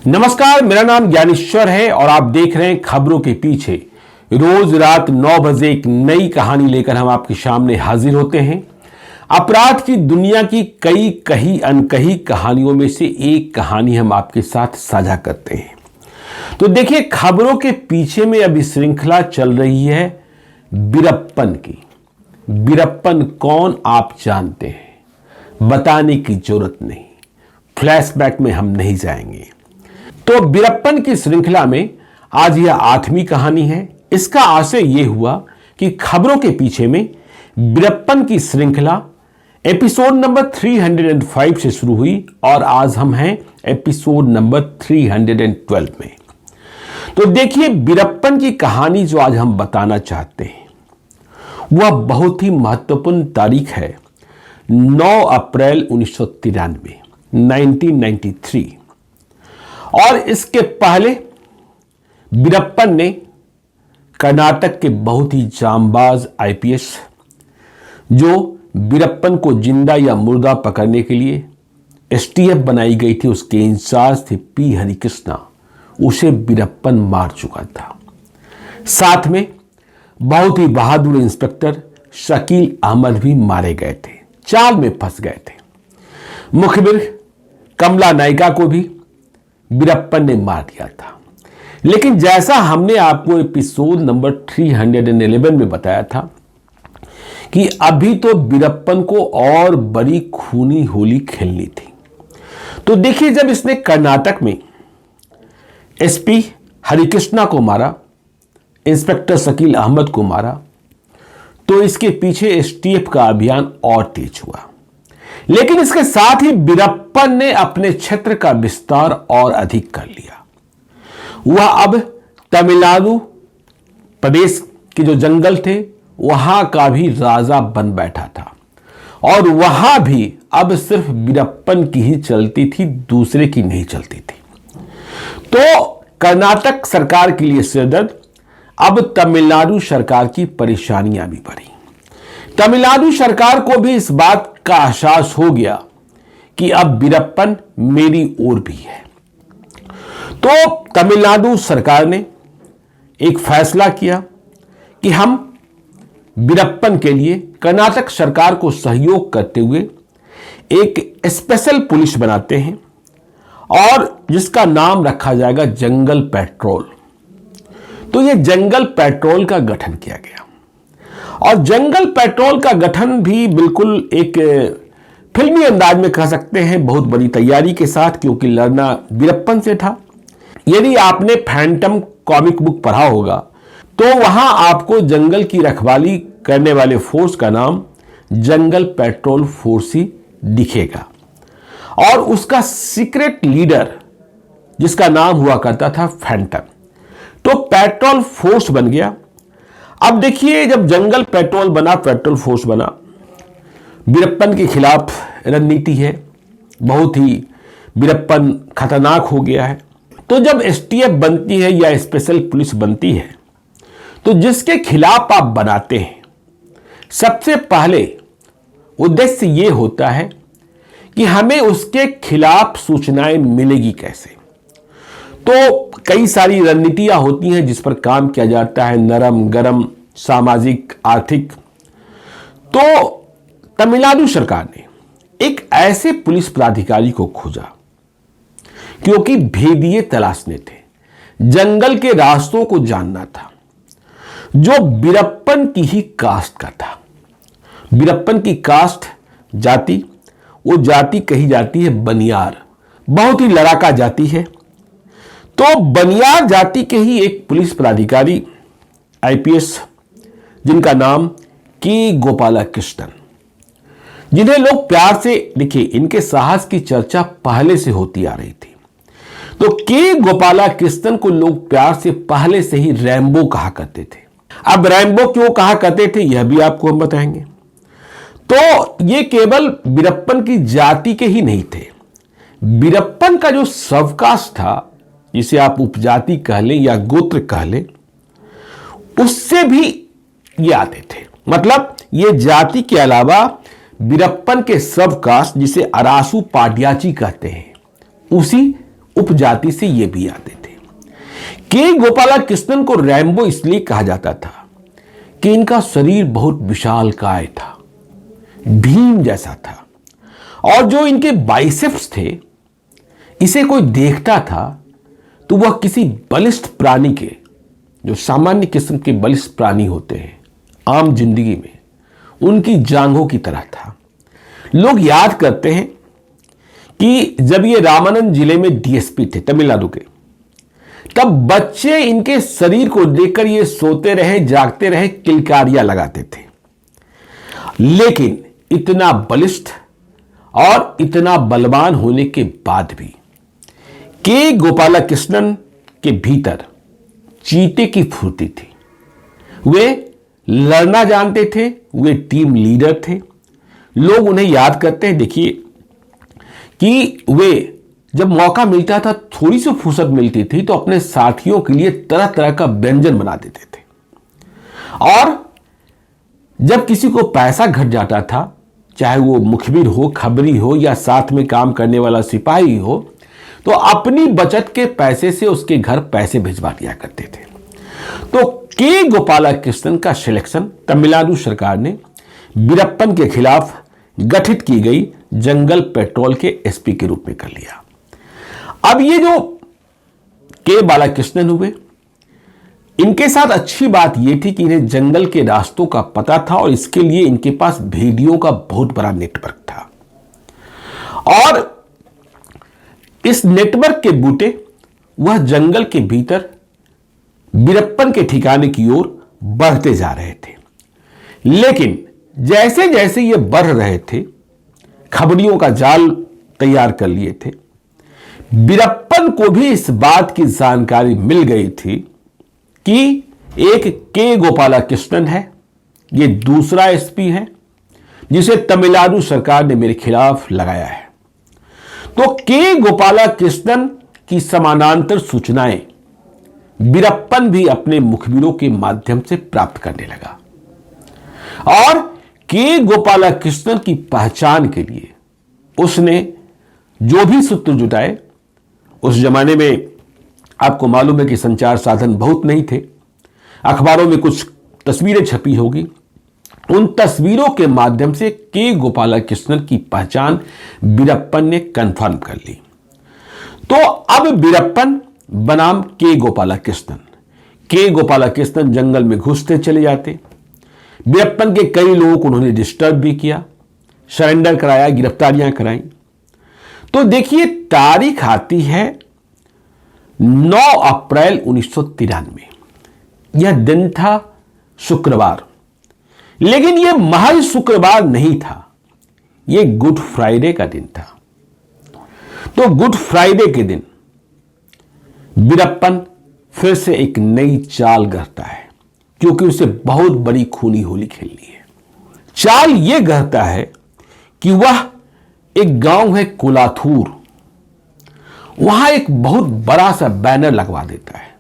नमस्कार, मेरा नाम ज्ञानेश्वर है और आप देख रहे हैं खबरों के पीछे। रोज रात 9 बजे एक नई कहानी लेकर हम आपके सामने हाजिर होते हैं। अपराध की दुनिया की कई कही अनकही कहानियों में से एक कहानी हम आपके साथ साझा करते हैं। तो देखिए, खबरों के पीछे में अभी श्रृंखला चल रही है वीरप्पन की। वीरप्पन कौन आप जानते हैं, बताने की जरूरत नहीं, फ्लैशबैक में हम नहीं जाएंगे। तो वीरप्पन की श्रृंखला में आज यह 8वीं कहानी है। इसका आशय यह हुआ कि खबरों के पीछे में वीरप्पन की श्रृंखला एपिसोड नंबर 305 से शुरू हुई और आज हम हैं एपिसोड नंबर 312 में। तो देखिए, वीरप्पन की कहानी जो आज हम बताना चाहते हैं वह बहुत ही महत्वपूर्ण तारीख है, 9 अप्रैल 1993, 1993। और इसके पहले वीरप्पन ने कर्नाटक के बहुत ही जांबाज आईपीएस, जो वीरप्पन को जिंदा या मुर्दा पकड़ने के लिए एसटीएफ बनाई गई थी, उसके इंचार्ज थे पी हरिकृष्णा, उसे वीरप्पन मार चुका था। साथ में बहुत ही बहादुर इंस्पेक्टर शकील अहमद भी मारे गए थे, चाल में फंस गए थे। मुखबिर कमला नायिका को भी वीरप्पन ने मार दिया था। लेकिन जैसा हमने आपको एपिसोड नंबर 311 में बताया था कि अभी तो वीरप्पन को और बड़ी खूनी होली खेलनी थी। तो देखिए, जब इसने कर्नाटक में एसपी हरिकृष्णा को मारा, इंस्पेक्टर शकील अहमद को मारा, तो इसके पीछे एसटीएफ का अभियान और तेज हुआ। लेकिन इसके साथ ही वीरप्पन ने अपने क्षेत्र का विस्तार और अधिक कर लिया। वह अब तमिलनाडु प्रदेश के जो जंगल थे वहां का भी राजा बन बैठा था और वहां भी अब सिर्फ वीरप्पन की ही चलती थी, दूसरे की नहीं चलती थी। तो कर्नाटक सरकार के लिए सिरदर्द, अब तमिलनाडु सरकार की परेशानियां भी बढ़ी। तमिलनाडु सरकार को भी इस बात का एहसास हो गया कि अब वीरप्पन मेरी ओर भी है। तो तमिलनाडु सरकार ने एक फैसला किया कि हम वीरप्पन के लिए कर्नाटक सरकार को सहयोग करते हुए एक स्पेशल पुलिस बनाते हैं और जिसका नाम रखा जाएगा जंगल पेट्रोल। तो यह जंगल पेट्रोल का गठन किया गया और जंगल पेट्रोल का गठन भी बिल्कुल एक फिल्मी अंदाज में कह सकते हैं, बहुत बड़ी तैयारी के साथ, क्योंकि लड़ना वीरप्पन से था। यदि आपने फैंटम कॉमिक बुक पढ़ा होगा तो वहां आपको जंगल की रखवाली करने वाले फोर्स का नाम जंगल पेट्रोल फोर्स ही दिखेगा और उसका सीक्रेट लीडर जिसका नाम हुआ करता था फैंटम। तो पेट्रोल फोर्स बन गया। अब देखिए, जब जंगल पेट्रोल बना, पेट्रोल फोर्स बना, वीरप्पन के खिलाफ रणनीति है, बहुत ही वीरप्पन खतरनाक हो गया है। तो जब एसटीएफ बनती है या स्पेशल पुलिस बनती है तो जिसके खिलाफ आप बनाते हैं, सबसे पहले उद्देश्य यह होता है कि हमें उसके खिलाफ सूचनाएं मिलेगी कैसे। तो कई सारी रणनीतियां होती हैं जिस पर काम किया जाता है, नरम गरम, सामाजिक, आर्थिक। तो तमिलनाडु सरकार ने एक ऐसे पुलिस पदाधिकारी को खोजा, क्योंकि भेदिए तलाशने थे, जंगल के रास्तों को जानना था, जो वीरप्पन की ही कास्ट का था। वीरप्पन की कास्ट, जाति, वो जाति कही जाती है बनियार, बहुत ही लड़ाका जाति है। तो बनियार जाति के ही एक पुलिस पदाधिकारी आईपीएस, जिनका नाम के गोपालकृष्णन, जिन्हें लोग प्यार से, देखिए, इनके साहस की चर्चा पहले से होती आ रही थी। तो के गोपालकृष्णन को लोग प्यार से पहले से ही रैम्बो कहा करते थे। अब रैम्बो क्यों कहा करते थे यह भी आपको हम बताएंगे। तो ये केवल वीरप्पन की जाति के ही नहीं थे, वीरप्पन का जो सबकास्ट था, जिसे आप उपजाति कह लें या गोत्र कह लें, उससे भी ये आते थे। मतलब ये जाति के अलावा वीरप्पन के सब कास्ट, जिसे अरासू पाटियाची कहते हैं, उपजाति से ये भी आते थे। के गोपालकृष्णन को रैम्बो इसलिए कहा जाता था कि इनका शरीर बहुत विशालकाय था, भीम जैसा था, और जो इनके बाइसेप्स थे, इसे कोई देखता था तो वह किसी बलिष्ठ प्राणी के, जो सामान्य किस्म के बलिष्ठ प्राणी होते हैं आम जिंदगी में, उनकी जांघों की तरह था। लोग याद करते हैं कि जब ये रामानंद जिले में डीएसपी थे तमिलनाडु के, तब बच्चे इनके शरीर को देखकर ये सोते रहे, जागते रहे, किलकारियां लगाते थे। लेकिन इतना बलिष्ठ और इतना बलवान होने के बाद भी के गोपालकृष्णन के भीतर चीते की फुर्ती थी। वे लड़ना जानते थे, वे टीम लीडर थे। लोग उन्हें याद करते हैं, देखिए, कि वे जब मौका मिलता था, थोड़ी सी फुर्सत मिलती थी तो अपने साथियों के लिए तरह तरह का व्यंजन बना देते थे। और जब किसी को पैसा घट जाता था, चाहे वो मुखबिर हो, खबरी हो, या साथ में काम करने वाला सिपाही हो, तो अपनी बचत के पैसे से उसके घर पैसे भिजवा दिया करते थे। तो के गोपालकृष्णन का सिलेक्शन तमिलनाडु सरकार ने वीरप्पन के खिलाफ गठित की गई जंगल पेट्रोल के एसपी के रूप में कर लिया। अब ये जो के बालाकृष्णन हुए, इनके साथ अच्छी बात यह थी कि इन्हें जंगल के रास्तों का पता था और इसके लिए इनके पास भेड़ियों का बहुत बड़ा नेटवर्क था। और इस नेटवर्क के बूते वह जंगल के भीतर वीरप्पन के ठिकाने की ओर बढ़ते जा रहे थे। लेकिन जैसे जैसे ये बढ़ रहे थे, खबरियों का जाल तैयार कर लिए थे। वीरप्पन को भी इस बात की जानकारी मिल गई थी कि एक के गोपालकृष्णन है, ये दूसरा एसपी है जिसे तमिलनाडु सरकार ने मेरे खिलाफ लगाया है। तो के गोपालकृष्णन की समानांतर सूचनाएं वीरप्पन भी अपने मुखबिरों के माध्यम से प्राप्त करने लगा। और के गोपालकृष्णन की पहचान के लिए उसने जो भी सूत्र जुटाए, उस जमाने में आपको मालूम है कि संचार साधन बहुत नहीं थे, अखबारों में कुछ तस्वीरें छपी होगी, उन तस्वीरों के माध्यम से के गोपालकृष्णन की पहचान वीरप्पन ने कंफर्म कर ली। तो अब वीरप्पन बनाम के गोपालकृष्णन जंगल में घुसते चले जाते। वीरप्पन के कई लोगों को उन्होंने डिस्टर्ब भी किया, सरेंडर कराया, गिरफ्तारियां कराई। तो देखिए, तारीख आती है 9 अप्रैल 1993। यह दिन था शुक्रवार, लेकिन यह महज शुक्रवार नहीं था, यह गुड फ्राइडे का दिन था। तो गुड फ्राइडे के दिन वीरप्पन फिर से एक नई चाल गढ़ता है, क्योंकि उसे बहुत बड़ी खूनी होली खेलनी है। चाल यह गढ़ता है कि वह एक गांव है कोलाथूर, वहां एक बहुत बड़ा सा बैनर लगवा देता है।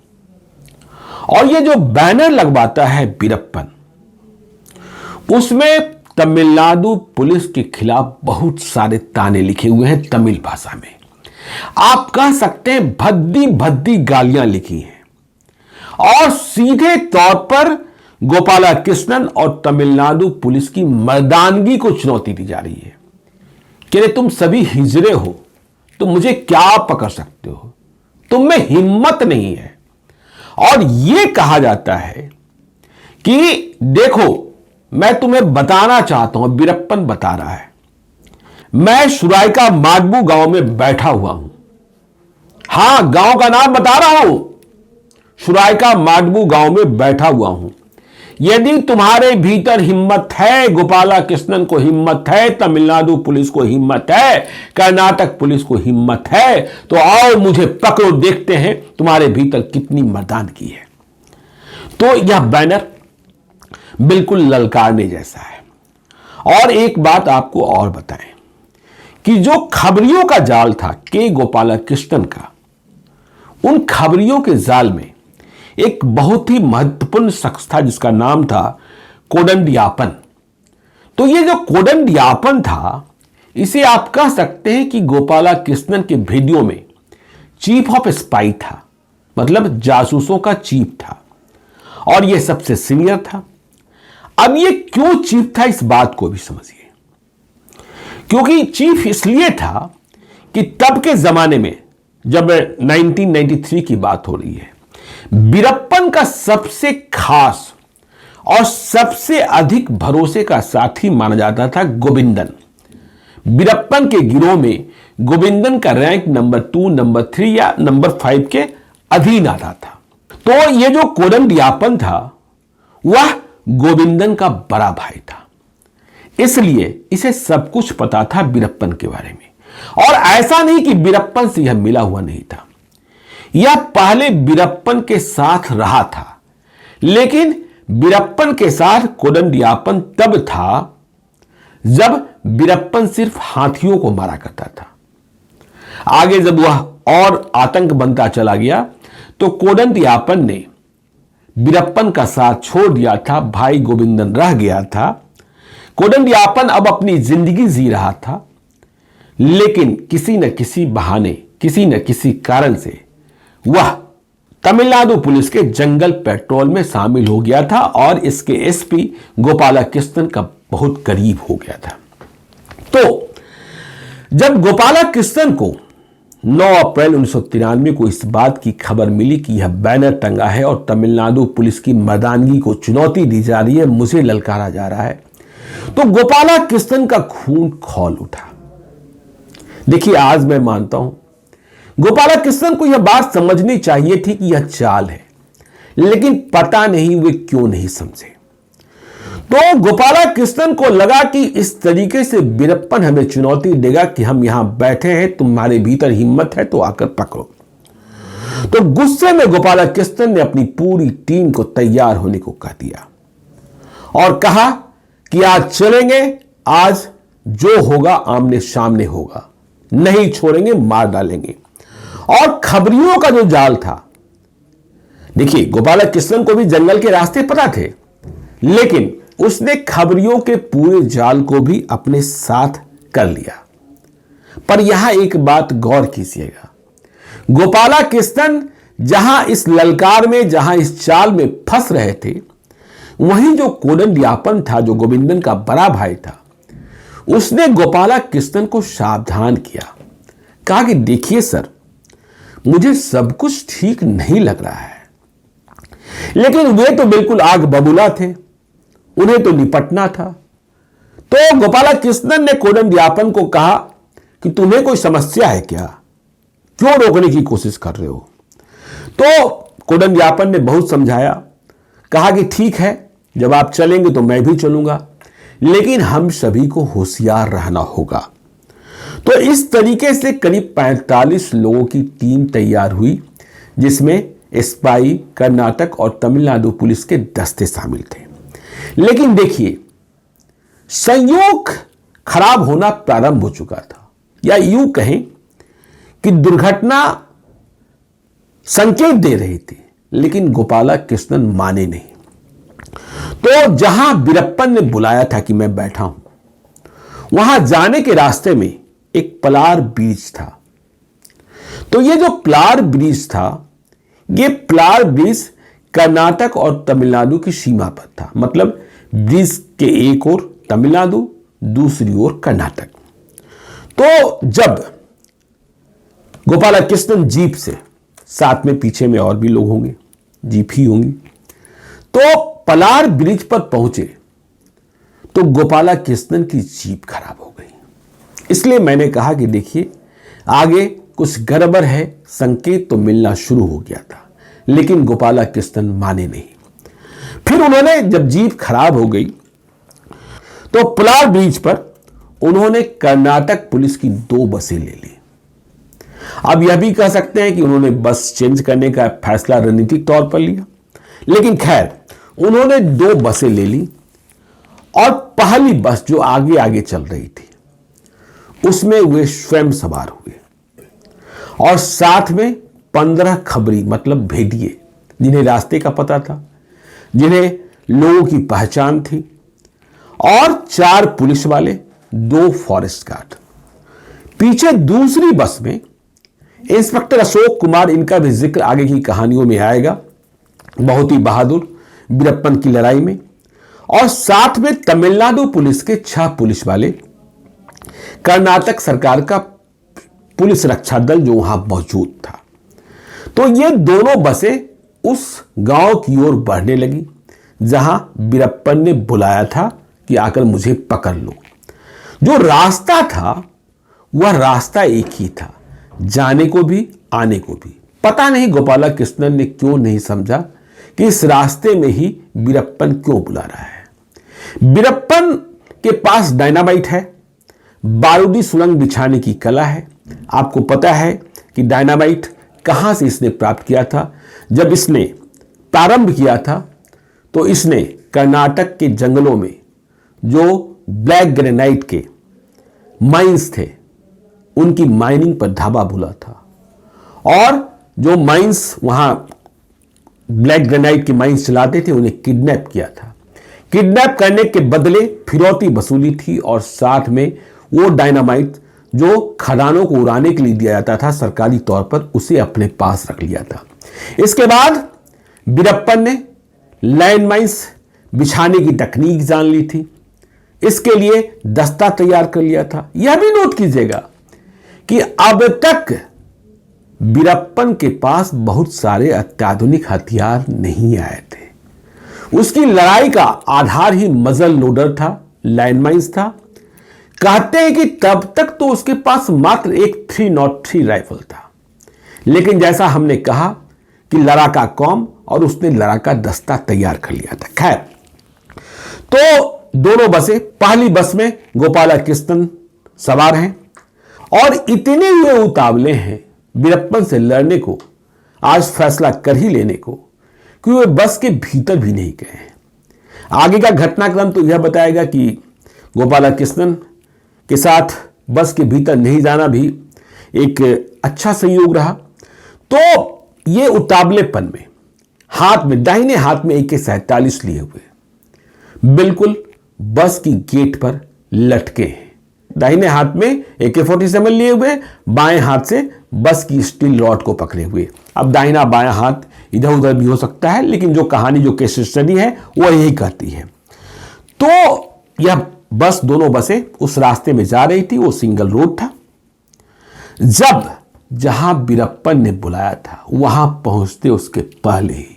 और यह जो बैनर लगवाता है वीरप्पन, उसमें तमिलनाडु पुलिस के खिलाफ बहुत सारे ताने लिखे हुए हैं तमिल भाषा में। आप कह सकते हैं भद्दी भद्दी गालियां लिखी हैं, और सीधे तौर पर गोपालकृष्णन और तमिलनाडु पुलिस की मर्दानगी को चुनौती दी जा रही है कि तुम सभी हिजड़े हो, तुम मुझे क्या पकड़ सकते हो, तुम में हिम्मत नहीं है। और यह कहा जाता है कि देखो, मैं तुम्हें बताना चाहता हूं, वीरप्पन बता रहा है, मैं सुराइका माडबू गांव में बैठा हुआ हूं। हां, गांव का नाम बता रहा हूं, सुराइका माडबू गांव में बैठा हुआ हूं। यदि तुम्हारे भीतर हिम्मत है, गोपालकृष्णन को हिम्मत है, तमिलनाडु पुलिस को हिम्मत है, कर्नाटक पुलिस को हिम्मत है, तो आओ मुझे पकड़ो, देखते हैं तुम्हारे भीतर कितनी मर्दानगी है। तो यह बैनर बिल्कुल ललकारने जैसा है। और एक बात आपको और बताएं कि जो खबरियों का जाल था के गोपालकृष्णन का, उन खबरियों के जाल में एक बहुत ही महत्वपूर्ण शख्स था जिसका नाम था कोदंडयापन। तो ये जो कोदंडयापन था, इसे आप कह सकते हैं कि गोपालकृष्णन के वीडियो में चीफ ऑफ स्पाई था, मतलब जासूसों का चीफ था, और यह सबसे सीनियर था। अब यह क्यों चीफ था, इस बात को भी समझिए। क्योंकि चीफ इसलिए था कि तब के जमाने में, जब 1993 की बात हो रही है, वीरप्पन का सबसे खास और सबसे अधिक भरोसे का साथी माना जाता था गोविंदन। वीरप्पन के गिरोह में गोविंदन का रैंक नंबर 2, नंबर 3 या नंबर 5 के अधीन आता था। तो यह जो कोदंडयापन था वह गोविंदन का बड़ा भाई था, इसलिए इसे सब कुछ पता था वीरप्पन के बारे में। और ऐसा नहीं कि वीरप्पन से यह मिला हुआ नहीं था, यह पहले वीरप्पन के साथ रहा था, लेकिन वीरप्पन के साथ कोदंडयापन तब था जब वीरप्पन सिर्फ हाथियों को मारा करता था। आगे जब वह और आतंक बनता चला गया तो कोदंडयापन ने वीरप्पन का साथ छोड़ दिया था, भाई गोविंदन रह गया था। कोदंडयापन अब अपनी जिंदगी जी रहा था, लेकिन किसी न किसी बहाने, किसी न किसी कारण से वह तमिलनाडु पुलिस के जंगल पेट्रोल में शामिल हो गया था और इसके एसपी गोपालकृष्णन का बहुत करीब हो गया था। तो जब गोपालकृष्णन को 9 अप्रैल 1993 को इस बात की खबर मिली कि यह बैनर टंगा है और तमिलनाडु पुलिस की मर्दानगी को चुनौती दी जा रही है, मुझे ललकारा जा रहा है, तो गोपालकृष्णन का खून खौल उठा। देखिए, आज मैं मानता हूं गोपालकृष्णन को यह बात समझनी चाहिए थी कि यह चाल है, लेकिन पता नहीं वे क्यों नहीं समझे। तो गोपालकृष्णन को लगा कि इस तरीके से वीरप्पन हमें चुनौती देगा कि हम यहां बैठे हैं, तुम्हारे भीतर हिम्मत है तो आकर पकड़ो। तो गुस्से में गोपालकृष्णन ने अपनी पूरी टीम को तैयार होने को कह दिया और कहा कि आज चलेंगे, आज जो होगा आमने सामने होगा, नहीं छोड़ेंगे, मार डालेंगे। और खबरियों का जो जाल था, देखिए गोपालकृष्णन को भी जंगल के रास्ते पता थे, लेकिन उसने खबरियों के पूरे जाल को भी अपने साथ कर लिया। पर यहां एक बात गौर कीजिएगा, गोपालकृष्णन जहां इस ललकार में, जहां इस चाल में फंस रहे थे, वहीं जो कोदंडयापन था, जो गोविंदन का बड़ा भाई था, उसने गोपालकृष्णन को सावधान किया, कहा कि देखिए सर, मुझे सब कुछ ठीक नहीं लग रहा है। लेकिन वे तो बिल्कुल आग बबूला थे, उन्हें तो निपटना था। तो गोपालकृष्णन ने कोदंडयापन को कहा कि तुम्हें कोई समस्या है क्या, क्यों रोकने की कोशिश कर रहे हो। तो कोदंडयापन ने बहुत समझाया, कहा कि ठीक है, जब आप चलेंगे तो मैं भी चलूंगा, लेकिन हम सभी को होशियार रहना होगा। तो इस तरीके से करीब 45 लोगों की टीम तैयार हुई, जिसमें स्पाई, कर्नाटक और तमिलनाडु पुलिस के दस्ते शामिल थे। लेकिन देखिए, संयोग खराब होना प्रारंभ हो चुका था, या यूं कहें कि दुर्घटना संकेत दे रही थी, लेकिन गोपालकृष्णन माने नहीं। तो जहां वीरप्पन ने बुलाया था कि मैं बैठा हूं, वहां जाने के रास्ते में एक पलार ब्रिज था। तो ये जो पलार ब्रिज था, ये पलार ब्रिज कर्नाटक और तमिलनाडु की सीमा पर था, मतलब ब्रिज के एक ओर तमिलनाडु, दूसरी ओर कर्नाटक। तो जब गोपालकृष्णन जीप से, साथ में पीछे में और भी लोग होंगे, जीप ही होंगी, तो पलार ब्रिज पर पहुंचे तो गोपालकृष्णन की जीप खराब हो गई। इसलिए मैंने कहा कि देखिए, आगे कुछ गड़बड़ है, संकेत तो मिलना शुरू हो गया था, लेकिन गोपालकृष्णन माने नहीं। फिर उन्होंने, जब जीप खराब हो गई, तो पलार ब्रिज पर उन्होंने कर्नाटक पुलिस की 2 बसें ले ली। अब यह भी कह सकते हैं कि उन्होंने बस चेंज करने का फैसला रणनीतिक तौर पर लिया, लेकिन खैर उन्होंने 2 बसें ले ली और पहली बस जो आगे आगे चल रही थी, उसमें वे स्वयं सवार हुए और साथ में 15 खबरी, मतलब भेदिए, जिन्हें रास्ते का पता था, जिन्हें लोगों की पहचान थी, और 4 पुलिस वाले, 2 फॉरेस्ट गार्ड। पीछे दूसरी बस में इंस्पेक्टर अशोक कुमार, इनका भी जिक्र आगे की कहानियों में आएगा। बहुत ही बहादुर वीरप्पन की लड़ाई में। और साथ में तमिलनाडु पुलिस के 6 पुलिस वाले, कर्नाटक सरकार का पुलिस रक्षा दल जो वहां मौजूद था। तो ये दोनों बसें उस गांव की ओर बढ़ने लगी जहां वीरप्पन ने बुलाया था कि आकर मुझे पकड़ लो। जो रास्ता था वह रास्ता एक ही था, जाने को भी आने को भी। पता नहीं गोपालकृष्णन ने क्यों नहीं समझा कि इस रास्ते में ही वीरप्पन क्यों बुला रहा है। वीरप्पन के पास डायनामाइट है, बारूदी सुरंग बिछाने की कला है। आपको पता है कि डायनामाइट कहां से इसने प्राप्त किया था। जब इसने प्रारंभ किया था तो इसने कर्नाटक के जंगलों में जो ब्लैक ग्रेनाइट के माइंस थे उनकी माइनिंग पर धावा बोला था। और जो माइंस वहां ब्लैक ग्रेनाइट के माइंस चलाते थे उन्हें किडनैप किया था। किडनैप करने के बदले फिरौती वसूली थी और साथ में वो डायनामाइट जो खदानों को उड़ाने के लिए दिया जाता था सरकारी तौर पर, उसे अपने पास रख लिया था। इसके बाद वीरप्पन ने लैंड माइंस बिछाने की तकनीक जान ली थी। इसके लिए दस्ता तैयार कर लिया था। यह भी नोट कीजिएगा कि अब तक वीरप्पन के पास बहुत सारे अत्याधुनिक हथियार नहीं आए थे। उसकी लड़ाई का आधार ही मजल लोडर था, लैंडमाइंस था। कहते हैं कि तब तक तो उसके पास मात्र एक 303 राइफल था। लेकिन जैसा हमने कहा कि लड़ाका कौम, और उसने लड़ाका दस्ता तैयार कर लिया था। खैर, तो दोनों बसें, पहली बस में गोपालकृष्णन सवार हैं और इतने हुए उतावले हैं वीरप्पन से लड़ने को, आज फैसला कर ही लेने को, कि वे बस के भीतर भी नहीं गए हैं। आगे का घटनाक्रम तो यह बताएगा कि गोपालकृष्णन के साथ बस के भीतर नहीं जाना भी एक अच्छा संयोग रहा। तो ये उतावलेपन में हाथ में, दाहिने हाथ में AK-47 लिए हुए बिल्कुल बस की गेट पर लटके हैं। दाहिने हाथ में AK-47 लिए हुए, बाएं हाथ से बस की स्टील रॉड को पकड़े हुए। अब दाहिना बायां हाथ इधर उधर भी हो सकता है, लेकिन जो कहानी, जो केस स्टडी है वो यही कहती है। तो यह बस, दोनों बसें उस रास्ते में जा रही थी। वो सिंगल रोड था। जब जहां वीरप्पन ने बुलाया था वहां पहुंचते उसके पहले ही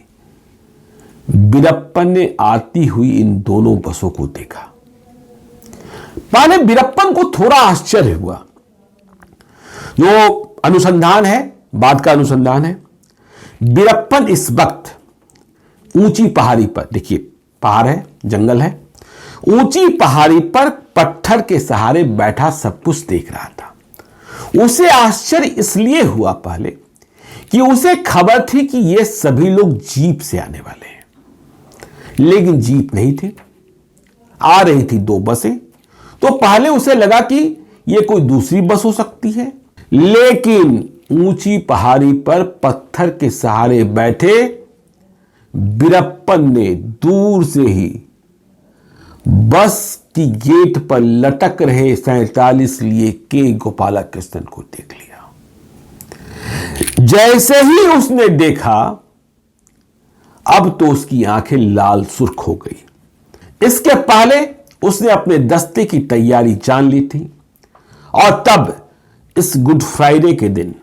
वीरप्पन ने आती हुई इन दोनों बसों को देखा। पहले वीरप्पन को थोड़ा आश्चर्य हुआ। जो अनुसंधान है, बाद का अनुसंधान है, वीरप्पन इस वक्त ऊंची पहाड़ी पर, देखिए पहाड़ है, जंगल है, ऊंची पहाड़ी पर पत्थर के सहारे बैठा सब कुछ देख रहा था। उसे आश्चर्य इसलिए हुआ पहले कि उसे खबर थी कि ये सभी लोग जीप से आने वाले हैं, लेकिन जीप नहीं थी, आ रही थी 2 बसें। तो पहले उसे लगा कि ये कोई दूसरी बस हो सकती है, लेकिन ऊंची पहाड़ी पर पत्थर के सहारे बैठे वीरप्पन ने दूर से ही बस की गेट पर लटक रहे 47 लिए के गोपालकृष्णन को देख लिया। जैसे ही उसने देखा, अब तो उसकी आंखें लाल सुर्ख हो गई। इसके पहले उसने अपने दस्ते की तैयारी जान ली थी, और तब इस गुड फ्राइडे के दिन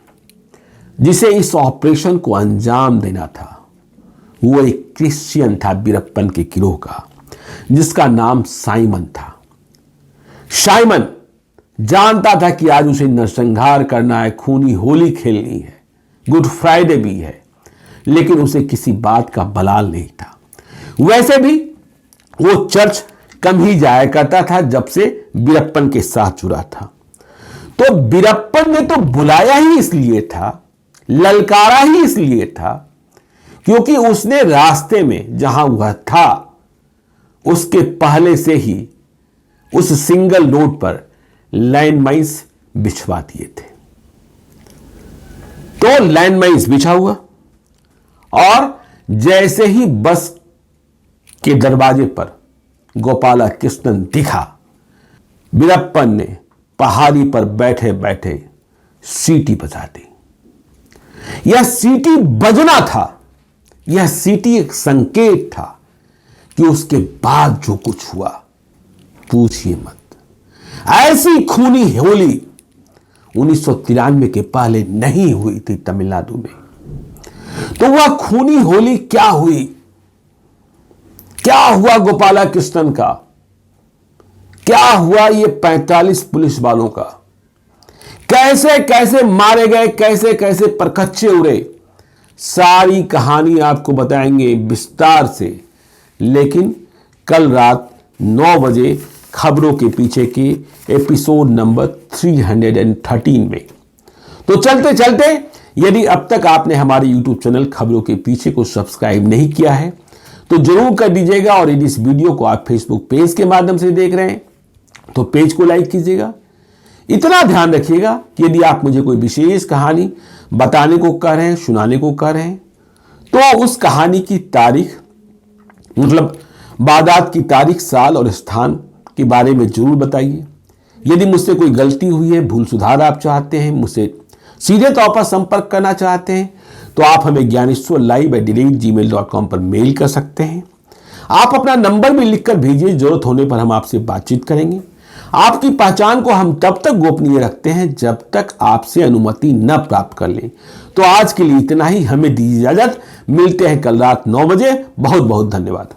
जिसे इस ऑपरेशन को अंजाम देना था, वो एक क्रिश्चियन था वीरप्पन के गिरोह का, जिसका नाम साइमन था। साइमन जानता था कि आज उसे नरसंहार करना है, खूनी होली खेलनी है, गुड फ्राइडे भी है, लेकिन उसे किसी बात का बलाल नहीं था। वैसे भी वो चर्च कम ही जाया करता था जब से वीरप्पन के साथ जुड़ा था। तो वीरप्पन ने तो बुलाया ही इसलिए था, ललकारा ही इसलिए था, क्योंकि उसने रास्ते में जहां वह था उसके पहले से ही उस सिंगल रोड पर लैंड माइंस बिछवा दिए थे। तो लैंड माइंस बिछा हुआ, और जैसे ही बस के दरवाजे पर गोपालकृष्णन दिखा, वीरप्पन ने पहाड़ी पर बैठे बैठे सीटी बजा दी। यह सीटी बजना था, यह सीटी एक संकेत था कि उसके बाद जो कुछ हुआ पूछिए मत। ऐसी खूनी होली 1993 के पहले नहीं हुई थी तमिलनाडु में। तो वह खूनी होली क्या हुई, क्या हुआ गोपाला कृष्णन का, क्या हुआ ये 45 पुलिस वालों का, कैसे कैसे मारे गए, कैसे कैसे परखच्चे उड़े, सारी कहानी आपको बताएंगे विस्तार से। लेकिन कल रात 9 बजे खबरों के पीछे के एपिसोड नंबर 313 में। तो चलते चलते, यदि अब तक आपने हमारे YouTube चैनल खबरों के पीछे को सब्सक्राइब नहीं किया है तो जरूर कर दीजिएगा। और यदि इस वीडियो को आप फेसबुक पेज के माध्यम से देख रहे हैं तो पेज को लाइक कीजिएगा। इतना ध्यान रखिएगा कि यदि आप मुझे कोई विशेष कहानी बताने को कह रहे हैं, सुनाने को कह रहे हैं, तो उस कहानी की तारीख, मतलब वारदात की तारीख, साल और स्थान के बारे में जरूर बताइए। यदि मुझसे कोई गलती हुई है, भूल सुधार आप चाहते हैं, मुझसे सीधे तौर पर संपर्क करना चाहते हैं, तो आप हमें gyaneswarlive@gmail.com पर मेल कर सकते हैं। आप अपना नंबर भी लिखकर भेजिए, जरूरत होने पर हम आपसे बातचीत करेंगे। आपकी पहचान को हम तब तक गोपनीय रखते हैं जब तक आपसे अनुमति न प्राप्त कर लें। तो आज के लिए इतना ही, हमें दीजिए इजाजत। मिलते हैं कल रात 9 बजे। बहुत बहुत धन्यवाद।